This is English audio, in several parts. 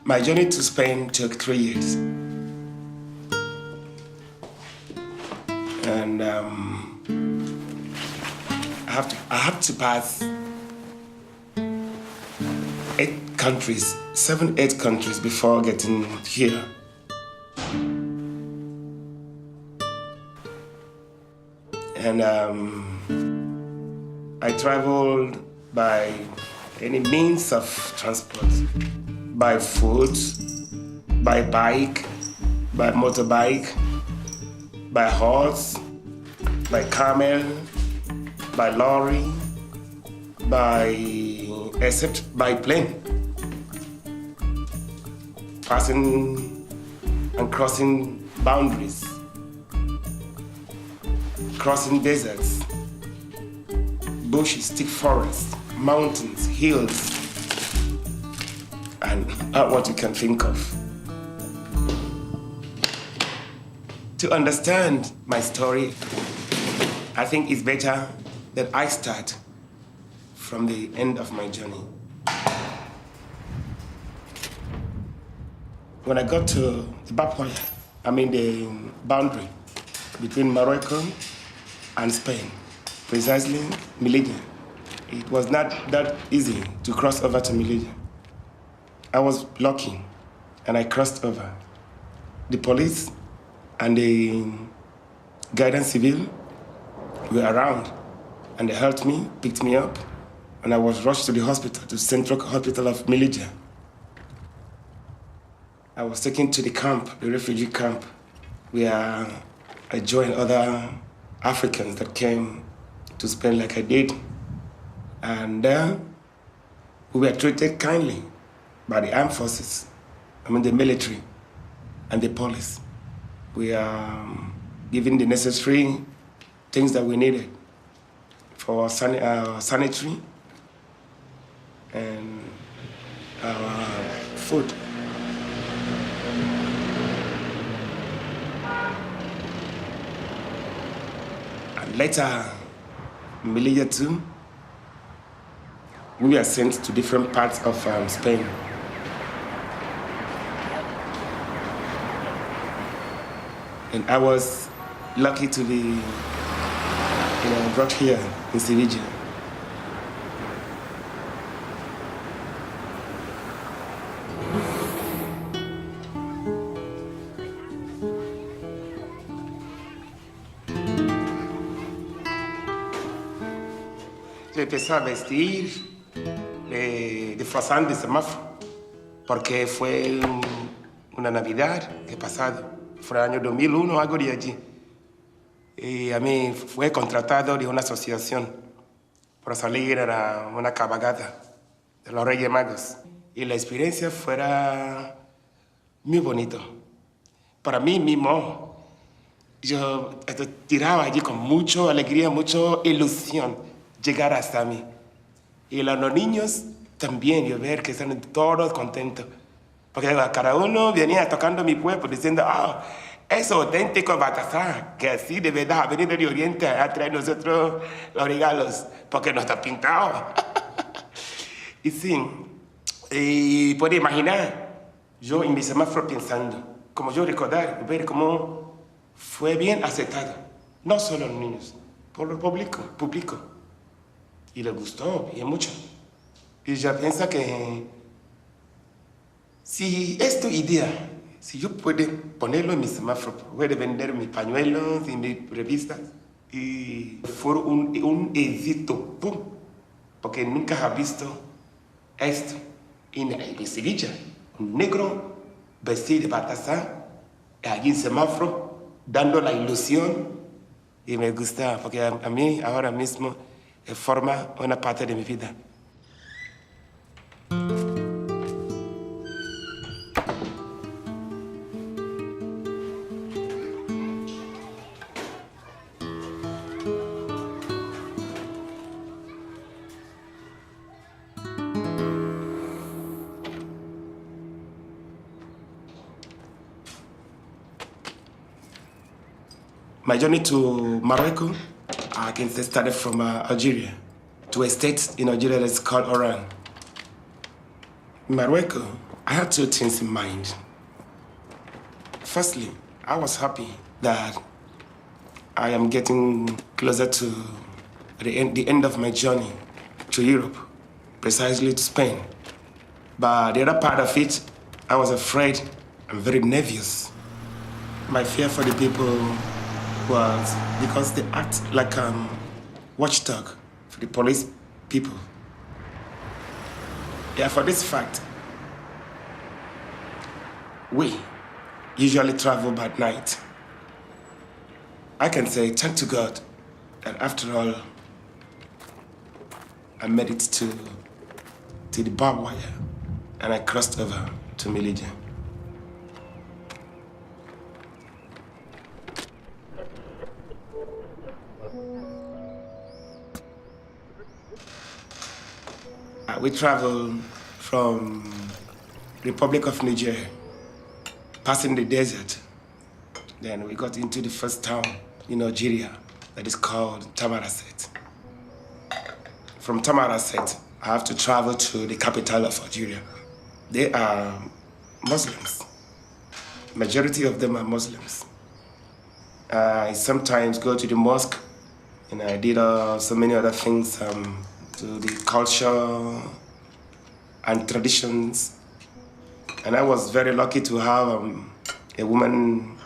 My journey to Spain took 3 years. And I have to pass 8 countries, 7-8 countries before getting here. And I traveled by any means of transport, by foot, by bike, by motorbike, by horse, by camel, by lorry, except by plane. Passing and crossing boundaries, crossing deserts, bushes, thick forests, mountains, hills, and what you can think of. To understand my story, I think it's better that I start from the end of my journey. When I got to the the boundary between Morocco and Spain, precisely Melilla, it was not that easy to cross over to Melilla. I was lucky, and I crossed over. The police and the guidance civil were around, and they helped me, picked me up, and I was rushed to the hospital, to Central Hospital of Melilla. I was taken to the camp, the refugee camp, where I joined other Africans that came to Spain like I did. And there, we were treated kindly by the armed forces, the military and the police. We are given the necessary things that we needed for sanitary and food. And later, in Melilla too, we were sent to different parts of Spain. And I was lucky to be brought here in Sevilla. Yo empecé a vestir disfrazando de semáforo, porque fue una Navidad que pasado. Fue el año 2001, algo de allí. Y a mí fue contratado de una asociación para salir a una cabalgata de los Reyes Magos. Y la experiencia fuera muy bonito. Para mí mismo, yo tiraba allí con mucha alegría, mucha ilusión llegar hasta mí. Y los niños también, yo ver que están todos contentos. Porque cada uno venía tocando mi cuerpo diciendo, es auténtico Baltasar, que así de verdad ha venido de Oriente a traer nosotros los regalos, porque no está pintado. Y sí, y puede imaginar, yo en mi semáforo pensando, como yo recordar, ver cómo fue bien aceptado, no solo los niños, por el público. Y le gustó, y mucho. Y yo pienso que si es tu idea, si yo puedo ponerlo en mi semáforo, puedo vender mis pañuelos y mis revistas, y fue un éxito, ¡pum! Porque nunca he visto esto en Sevilla. Un negro vestido de Baltasar, allí en semáforo, dando la ilusión, y me gusta, porque a mí ahora mismo forma una parte de mi vida. My journey to Morocco, I can say started from Algeria to a state in Algeria that's called Oran. In Morocco, I had two things in mind. Firstly, I was happy that I am getting closer to the end of my journey to Europe, precisely to Spain. But the other part of it, I was afraid and very nervous. My fear for the people was because they act like a watchdog for the police people. Yeah, for this fact, we usually travel by night. I can say, thank to God, that after all, I made it to the barbed wire, and I crossed over to Melilla. We traveled from Republic of Niger, passing the desert. Then we got into the first town in Algeria that is called Tamaracet. From Tamaracet, I have to travel to the capital of Algeria. They are Muslims. Majority of them are Muslims. I sometimes go to the mosque, and I did so many other things to the culture and traditions. And I was very lucky to have a woman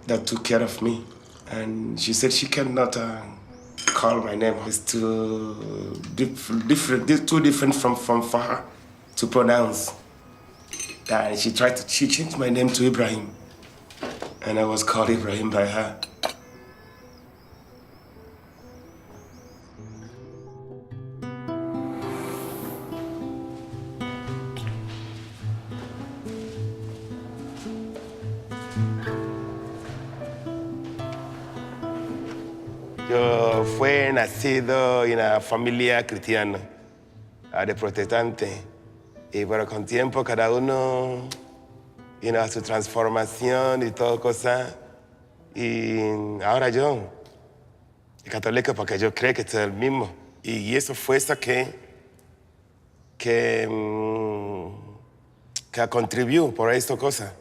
that took care of me. And she said she cannot call my name. It's too different from for her to pronounce. And she changed my name to Ibrahim. And I was called Ibrahim by her. Yo fui nacido en una familia cristiana, de protestante, y pero con tiempo cada uno a su transformación y todo cosa. Y ahora yo, católico, porque yo creo que es el mismo. Y eso fue eso que contribuyó por esta cosa.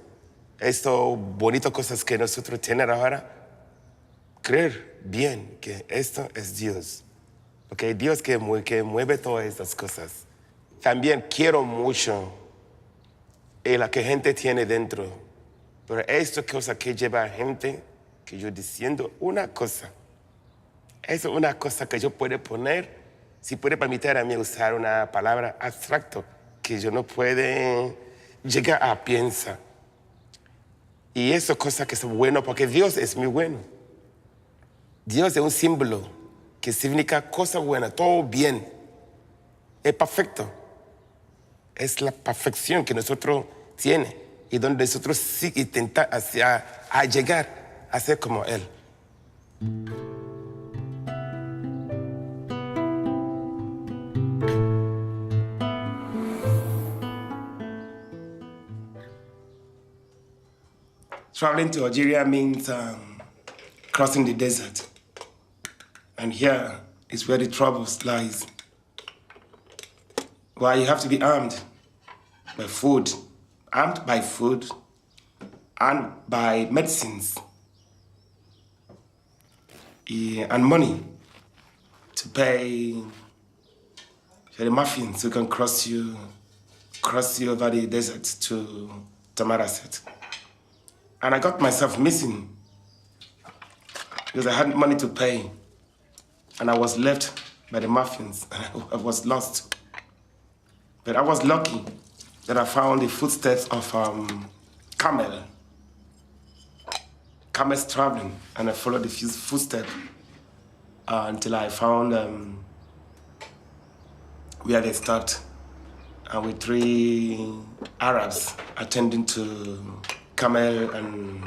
Estas bonitas cosas que nosotros tenemos ahora. Creer bien que esto es Dios. Porque Dios que mueve todas estas cosas. También quiero mucho la que gente tiene dentro. Pero esta cosa que lleva a gente, que yo diciendo una cosa. Es una cosa que yo puedo poner, si puede permitir a mí usar una palabra abstracta, que yo no puedo llegar a pensar. Y eso cosa que es bueno, porque Dios es muy bueno. Dios es un símbolo que significa cosa buena, todo bien. Es perfecto. Es la perfección que nosotros tenemos y donde nosotros sí intentamos a llegar a ser como Él. Traveling to Algeria means crossing the desert. And here is where the troubles lies. Why you have to be armed by food, and by medicines, and money to pay for the Mafians who can cross you over the desert to Tamaracet. And I got myself missing because I had money to pay. And I was left by the Mafians, and I was lost. But I was lucky that I found the footsteps of camels traveling, and I followed the footsteps until I found where they start, and with 3 Arabs attending to camel, and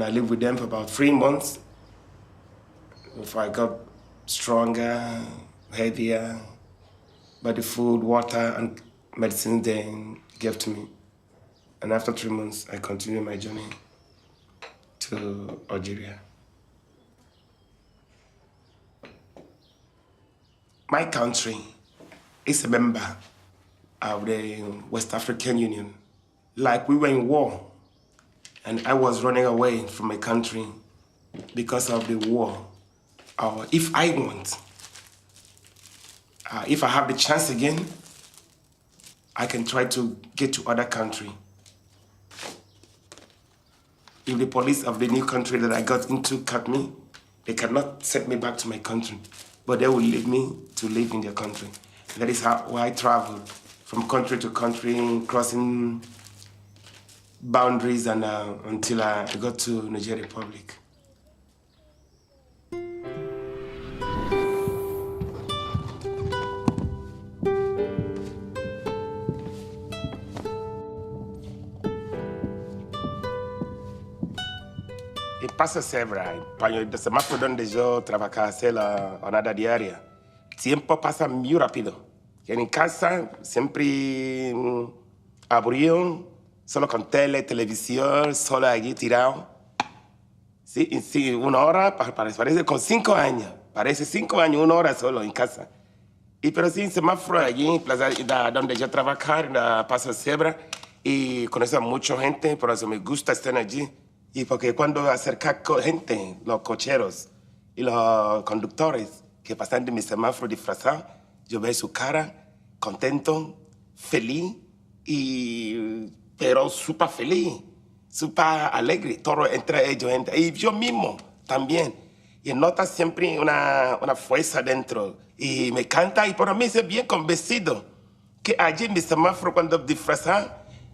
I lived with them for about 3 months. Before I got stronger, heavier, by the food, water, and medicine they gave to me. And after 3 months, I continued my journey to Algeria. My country is a member of the West African Union. Like we were in war, and I was running away from my country because of the war. If I want, if I have the chance again, I can try to get to other country. If the police of the new country that I got into cut me, they cannot send me back to my country, but they will leave me to live in their country. That is how I traveled from country to country, crossing boundaries and until I got to Nigeria Republic. Y pasa Sebra, el semáforo donde yo trabajaba hacer la jornada diaria. Tiempo pasa muy rápido. En casa siempre aburrido, solo con tele, televisión, solo allí tirado. Sí, 1 hora, parece con 5 años. Parece 5 años, 1 hora solo en casa. Pero sí, semáforo allí, plaza donde yo trabajaba, en la Paso Sebra, y conozco a mucha gente, por eso me gusta estar allí. Y porque cuando acerca gente, los cocheros y los conductores que pasan de mi semáforo disfrazado, yo veo su cara contento, feliz, pero súper feliz, súper alegre, todo entre ellos. Y yo mismo también. Y nota siempre una fuerza dentro. Y me encanta, y para mí es bien convencido que allí en mi semáforo cuando disfrazado,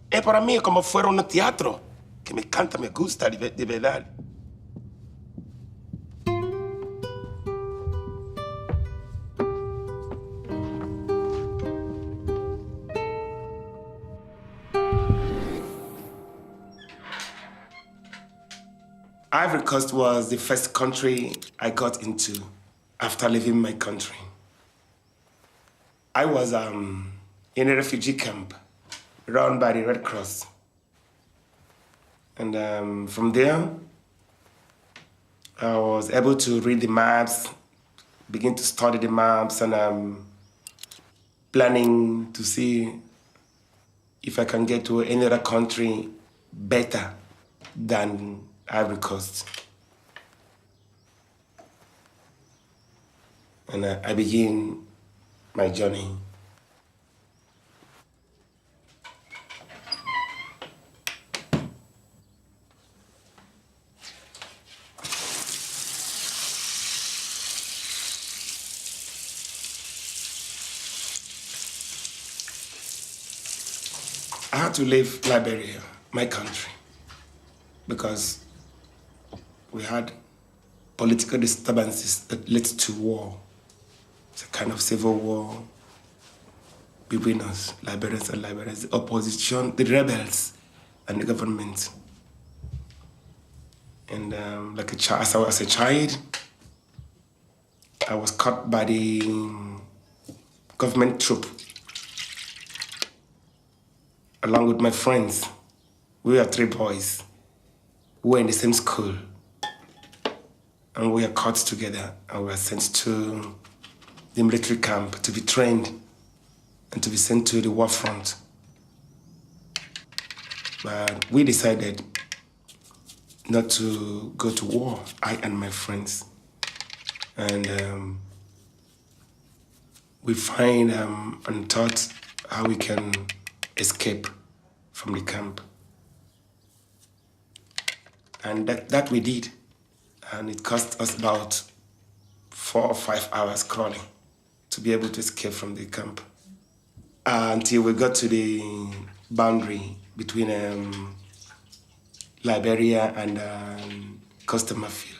es para mí como fuera un teatro. Que me encanta, me gusta, de verdad. Ivory Coast was the first country I got into after leaving my country. I was in a refugee camp run by the Red Cross. And from there, I was able to read the maps, begin to study the maps, and planning to see if I can get to any other country better than Ivory Coast. And I began my journey. I had to leave Liberia, my country, because we had political disturbances that led to war. It's a kind of civil war between us, Liberians and Liberians, the opposition, the rebels, and the government. And as I was a child, I was caught by the government troop. Along with my friends, we were 3 boys. We were in the same school. And we were caught together and we were sent to the military camp to be trained and to be sent to the war front. But we decided not to go to war, I and my friends. And we find and thought how we can escape from the camp. And that we did. And it cost us about 4 or 5 hours crawling to be able to escape from the camp. Until we got to the boundary between Liberia and Customer Field.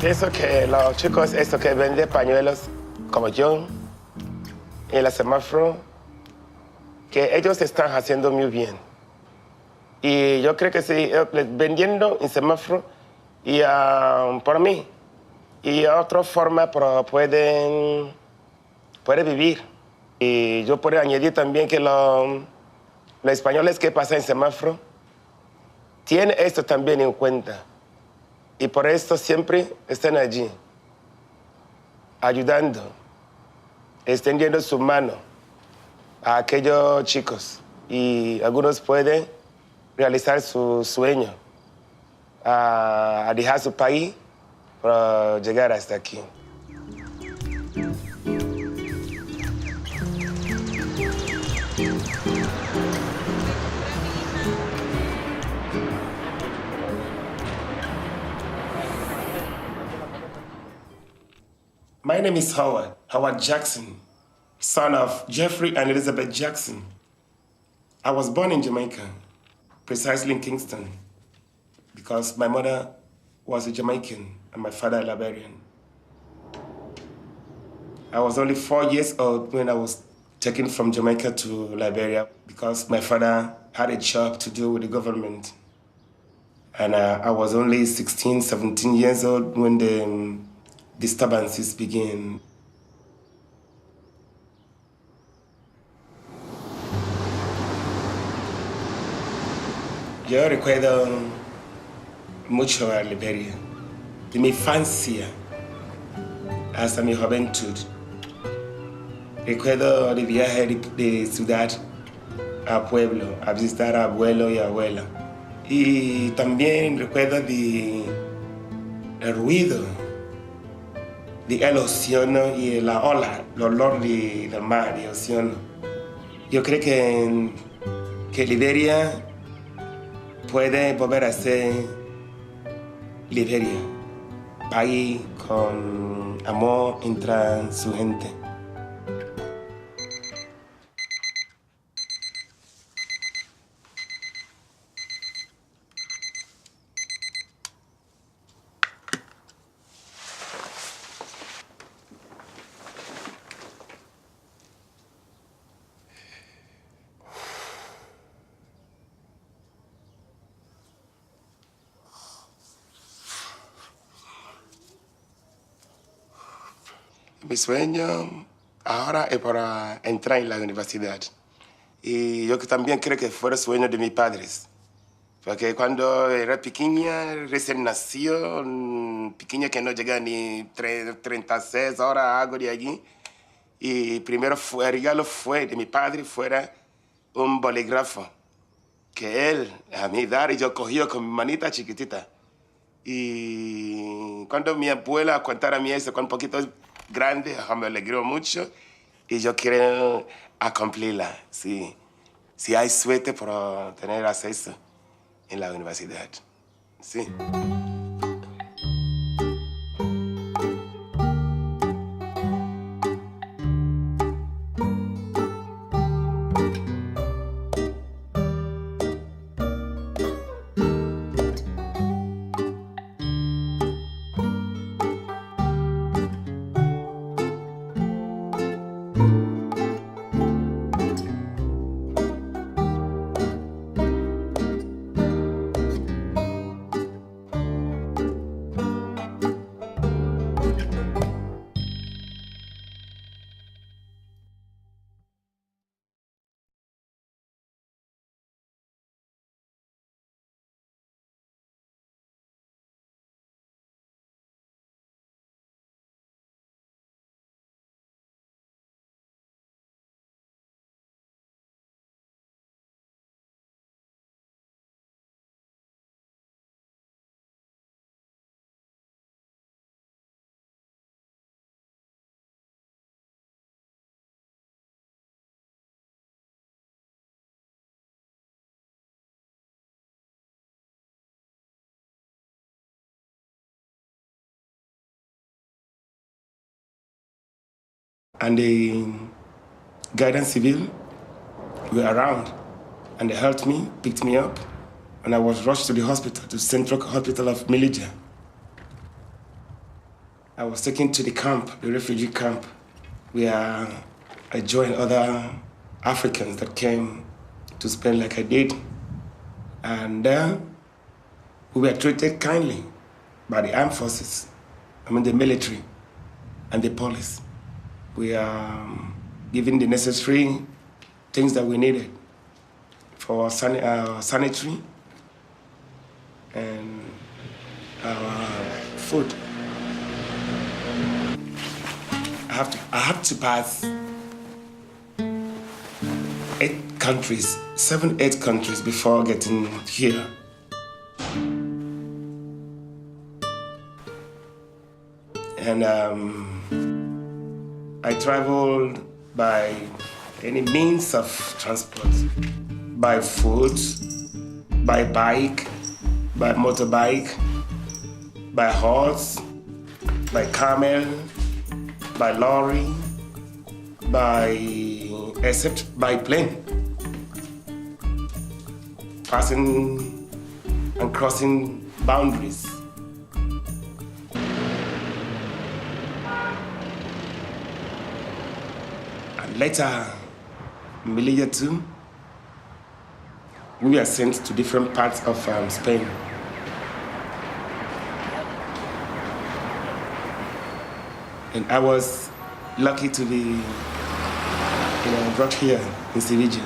Pienso que los chicos estos que venden pañuelos como yo en la semáforo, que ellos están haciendo muy bien. Y yo creo que sí, vendiendo en semáforo y por mí y otra forma pueden vivir Y yo puedo añadir también que los españoles que pasan en semáforo tienen esto también en cuenta. Y por esto siempre están allí, ayudando, extendiendo su mano a aquellos chicos. Y algunos pueden realizar su sueño, a dejar su país para llegar hasta aquí. My name is Howard Jakson, son of Jeffrey and Elizabeth Jackson. I was born in Jamaica, precisely in Kingston, because my mother was a Jamaican and my father a Liberian. I was only 4 years old when I was taken from Jamaica to Liberia because my father had a job to do with the government. And I was only 16, 17 years old when the disturbances began. Yo recuerdo mucho a Liberia, de mi infancia hasta mi juventud. Recuerdo el viaje de ciudad a pueblo, a visitar a abuelo y abuela. Y también recuerdo el ruido del océano y la ola, el olor del mar, del océano. Yo creo que Liberia puede volver a ser Liberia, país con amor entre su gente. Mi sueño ahora es para entrar en la universidad. Y yo también creo que fue el sueño de mis padres. Porque cuando era pequeña, recién nació, pequeña que no llega ni 36 horas, algo de allí. Y primero el regalo fue de mi padre, fuera un bolígrafo. Que él, a mi edad, yo cogió con mi manita chiquitita. Y cuando mi abuela contara a mí eso, con un poquito grande, me alegró mucho. Y yo quiero cumplirla, sí. Si hay suerte por tener acceso en la universidad, sí. And the guidance civil were around, and they helped me, picked me up, and I was rushed to the hospital, to Central Hospital of Melilla. I was taken to the camp, the refugee camp, where I joined other Africans that came to spend like I did. And there, we were treated kindly by the armed forces, the military, and the police. We giving the necessary things that we needed for sanitary and our food. I have to pass 8 countries, 7-8 countries before getting here. And I traveled by any means of transport, by foot, by bike, by motorbike, by horse, by camel, by lorry, except by plane. Passing and crossing boundaries. And later, in Melilla too, we were sent to different parts of Spain. And I was lucky to be brought here in Sevilla.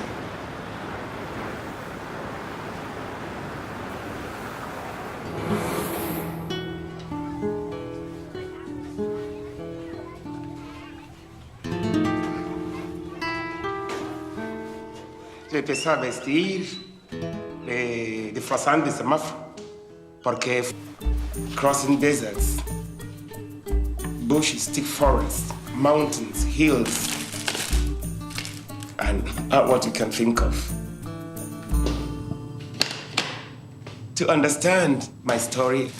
Yo empecé a vestir disfrazando de semáforo, porque crossing deserts, bushes, thick forests, mountains, hills, and what you can think of. To understand my story,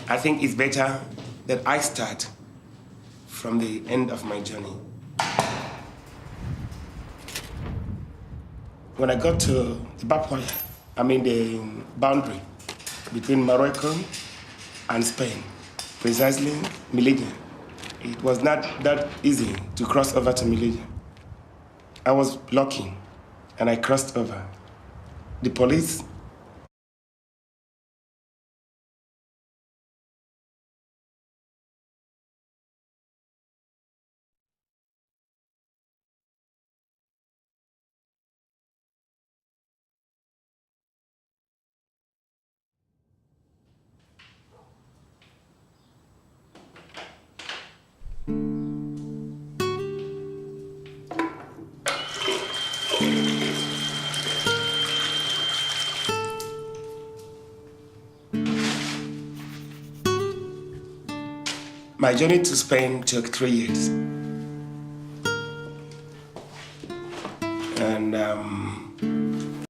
I think it's better that I start from the end of my journey. When I got to the the boundary between Morocco and Spain, precisely Melilla, it was not that easy to cross over to Melilla. I was lucky, and I crossed over. The police My journey to Spain took 3 years. And